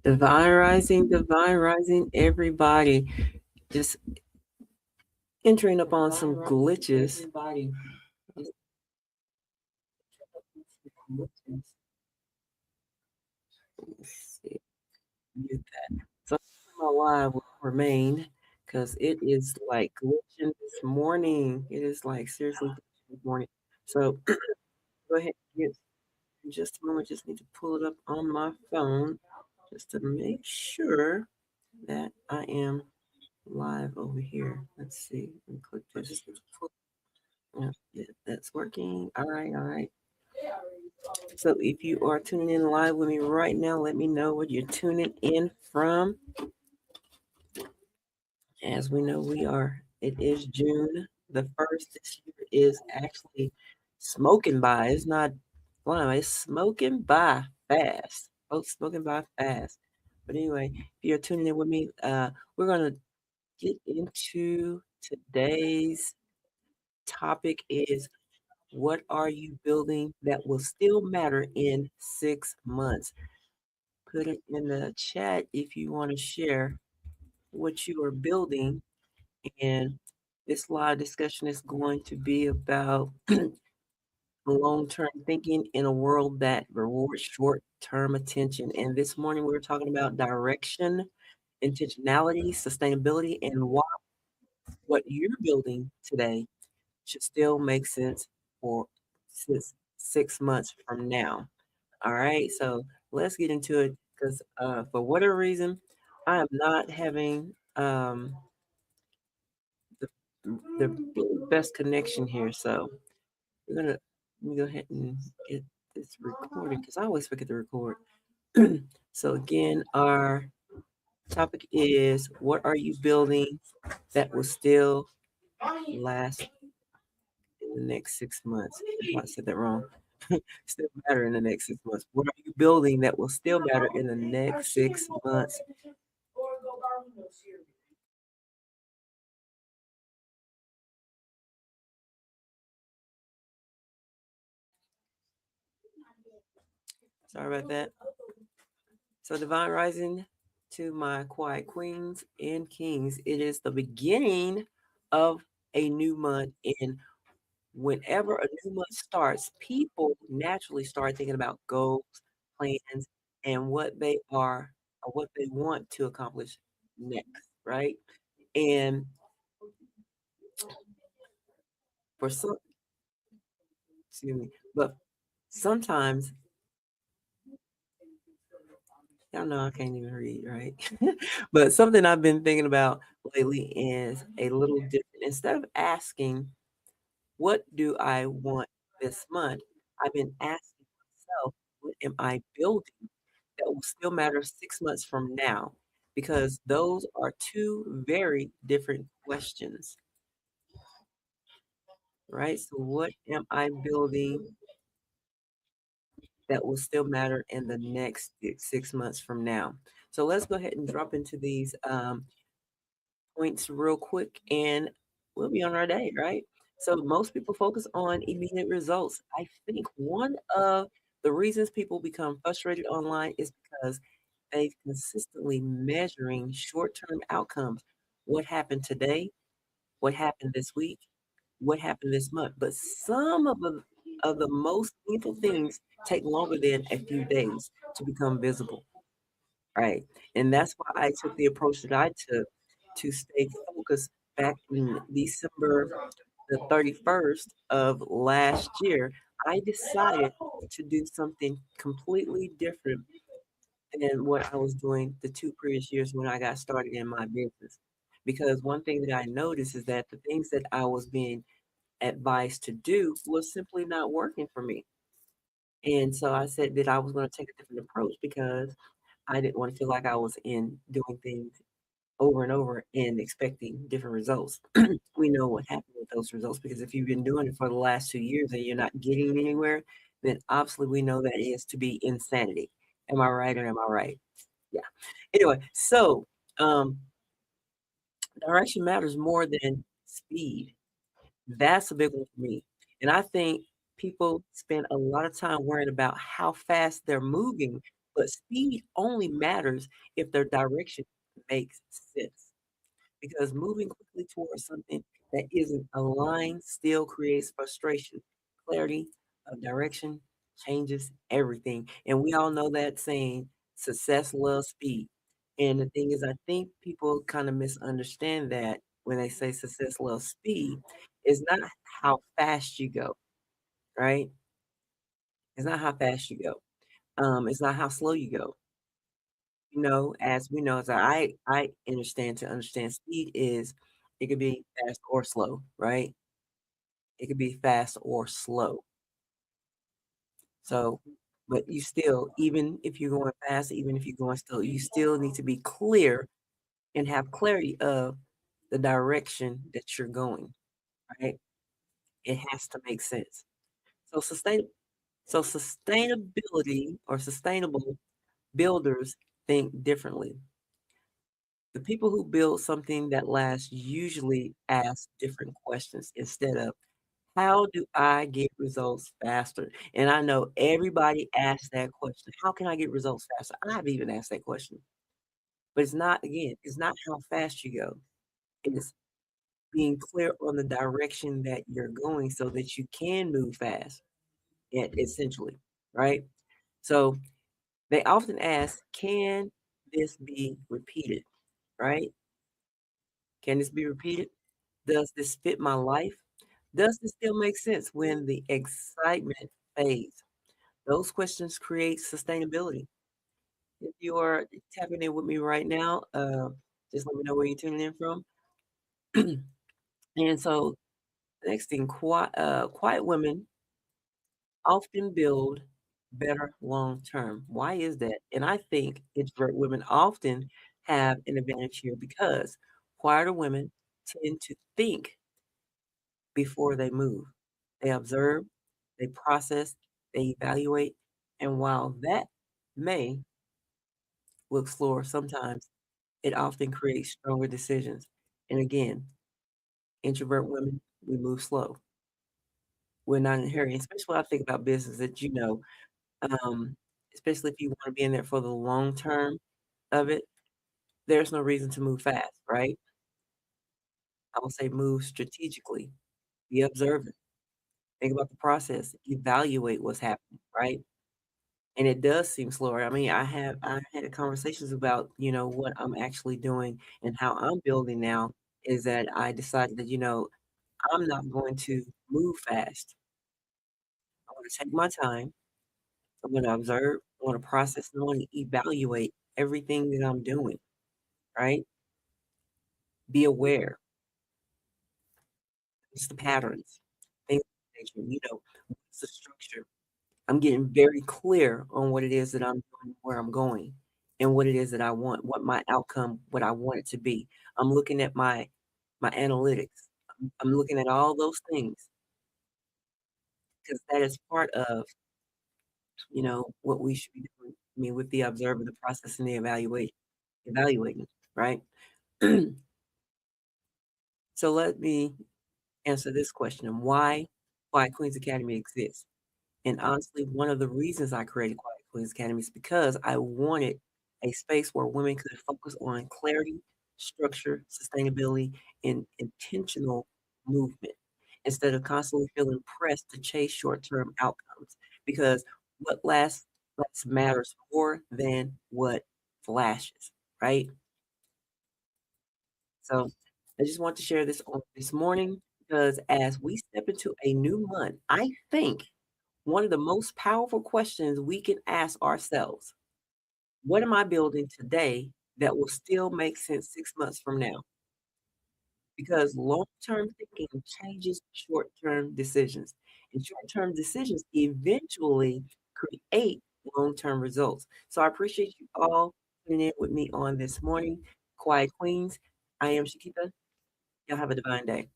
Divine rising, everybody. Just entering upon some glitches. Let's see, mute that. So my live will remain because it is like glitching this morning. It is like seriously glitching this morning. So go ahead and get just a moment. Just need to pull it up on my phone just to make sure that I am live over here. Let's see. Let me click this. Yeah, that's working. All right, all right. So if you are tuning in live with me right now, let me know where you're tuning in from. As we know, it is June the 1st. This year is actually smoking by. It's not flying, it's smoking by fast. Oh, smoking by fast. But anyway, if you're tuning in with me, we're going to get into today's topic is what are you building that will still matter in 6 months? Put it in the chat if you want to share what you are building. And this live discussion is going to be about long term thinking in a world that rewards short term attention. And this morning we were talking about direction, intentionality, sustainability, and why what you're building today should still make sense for 6 months from now. All right, so let's get into it because for whatever reason, I am not having the, the best connection here. So we're gonna let me go ahead and get this recorded because I always forget to record. So again, our topic is what are you building that will still last in the next 6 months? I said that wrong. Still matter in the next 6 months. What are you building that will still matter in the next 6 months? Sorry about that. So, Divine Rising to my quiet queens and kings, it is the beginning of a new month. And whenever a new month starts, people naturally start thinking about goals, plans, and what they are or what they want to accomplish next, right? And for some, excuse me, but sometimes, y'all know I can't even read, right? But something I've been thinking about lately is a little different. Instead of asking, what do I want this month? I've been asking myself, what am I building that will still matter 6 months from now? Because those are two very different questions, right? So, what am I building that will still matter in the next 6 months from now? So, let's go ahead and drop into these points real quick and we'll be on our day, right? So most people focus on immediate results. I think one of the reasons people become frustrated online is because they've consistently measuring short-term outcomes. What happened today? What happened this week? What happened this month? But some of the most meaningful things take longer than a few days to become visible. Right. And that's why I took the approach that I took to stay focused back in December the 31st of last year. I decided to do something completely different than what I was doing the 2 previous years when I got started in my business. Because one thing that I noticed is that the things that I was being advised to do was simply not working for me. And so I said that I was going to take a different approach because I didn't want to feel like I was in doing things over and over and expecting different results. We know what happened with those results because if you've been doing it for the last 2 years and you're not getting anywhere, then obviously we know that is to be insanity. Am I right or am I right? Yeah. Anyway, so um, direction matters more than speed. That's a big one for me. And I think people spend a lot of time worrying about how fast they're moving But speed only matters if their direction makes sense. Because moving quickly towards something that isn't aligned still creates frustration. Clarity of direction changes everything. And we all know that saying, success loves speed. And the thing is, I think people kind of misunderstand that when they say success loves speed, it's not how fast you go, right? It's not how fast you go. It's not how slow you go. As we know, as I understand speed is it could be fast or slow, right? It could be fast or slow. So, but you still, even if you're going fast, even if you're going slow, you still need to be clear and have clarity of the direction that you're going, right? It has to make sense. So sustainability or sustainable builders think differently. The people who build something that lasts usually ask different questions instead of how do I get results faster? And I know everybody asks that question. How can I get results faster? I've even asked that question. But it's not, again, it's not how fast you go. It's being clear on the direction that you're going so that you can move fast, essentially, right? So they often ask, can this be repeated, right? Can this be repeated? Does this fit my life? Does this still make sense when the excitement fades? Those questions create sustainability. If you are tapping in with me right now, just let me know where you're tuning in from. And so, the next thing, quiet women often build better long term. Why is that? And I think introvert women often have an advantage here because quieter women tend to think before they move. They observe, they process, they evaluate, and while that may look slower sometimes, it often creates stronger decisions. And again, introvert women, we move slow. We're not in a hurry, especially when I think about business that um, especially if you want to be in there for the long term of it, there's no reason to move fast, right? I would say move strategically, be observant, think about the process, evaluate what's happening, right? And it does seem slower. I mean, I've had conversations about, what I'm actually doing and how I'm building now is that I decided that, I'm not going to move fast. I want to take my time. I'm going to observe, I want to process, and I want to evaluate everything that I'm doing, right? Be aware. What's the patterns? Things of that nature, what's the structure? I'm getting very clear on what it is that I'm doing, where I'm going, and what it is that I want, what my outcome, what I want it to be. I'm looking at my analytics. I'm looking at all those things because that is part of, what we should be doing. I mean, with the observer, the process, and the evaluating, right? So let me answer this question: why Queen's Academy exists. And honestly, one of the reasons I created Quiet Queens Academy is because I wanted a space where women could focus on clarity, structure, sustainability, and intentional movement instead of constantly feeling pressed to chase short-term outcomes. Because what lasts matters more than what flashes, right? So I just want to share this on this morning because as we step into a new month, I think one of the most powerful questions we can ask ourselves, what am I building today that will still make sense 6 months from now? Because long-term thinking changes short-term decisions, and short-term decisions eventually create long-term results. So I appreciate you all tuning in with me on this morning. Quiet Queens, I am Shakita. Y'all have a divine day.